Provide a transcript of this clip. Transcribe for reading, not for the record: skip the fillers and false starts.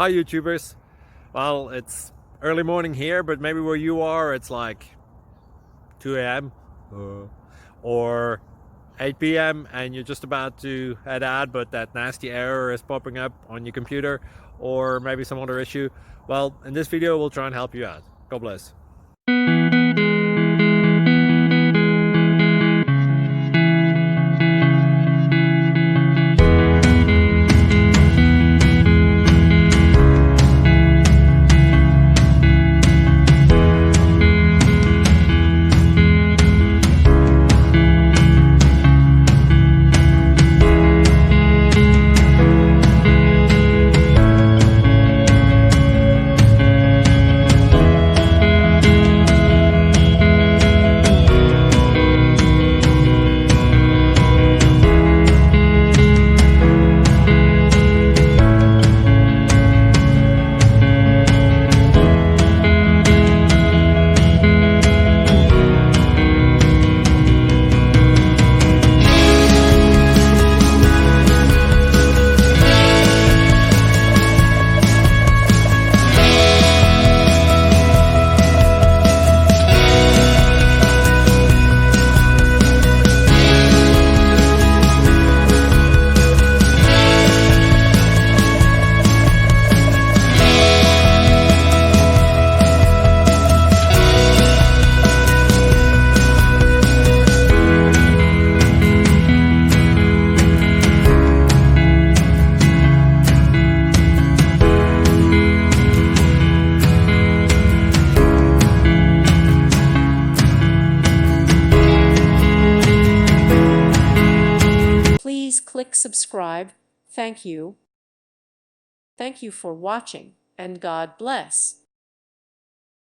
Hi YouTubers. Well, it's early morning here, but maybe where you are it's like 2 a.m. or 8 p.m. and you're just about to head out, but that nasty error is popping up on your computer, or maybe some other issue. Well, in this video we'll try and help you out. God bless. Please click subscribe. Thank you. Thank you for watching, and God bless.